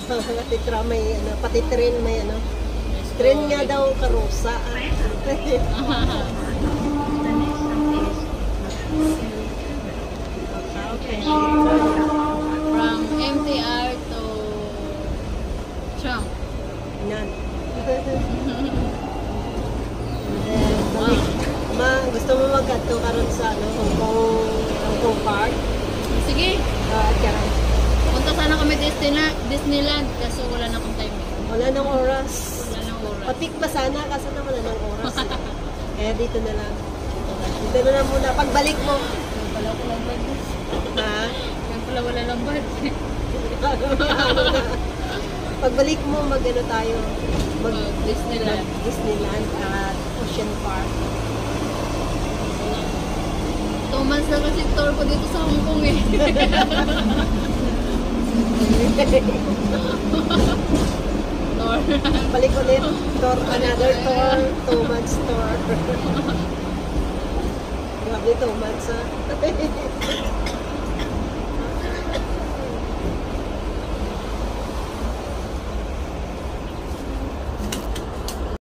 Titra may ano, pati train may ano. Train nga daw karusa. Okay. From MTR to Trump. Yan. Gusto mo mag-ato karon sa ano, Hong Kong Park? Sige. Kaya Punta sana kami Disneyland kaso wala na akong time. wala nang oras. Wala na oras. Patik pa sana kasi na wala nang oras. Kaya dito na lang. Dito na lang muna. Pagbalik mo. Yan pala wala budget. Ha? Yan pala wala lang budget. Pagbalik mo, mag-ano tayo. Disneyland. Disneyland at Ocean Park. 2 months na kasi tour ko dito sa Hong Kong eh. Tour. Balik ulit. Tour, another tour. 2 months tour. Grabe, 2 months ha.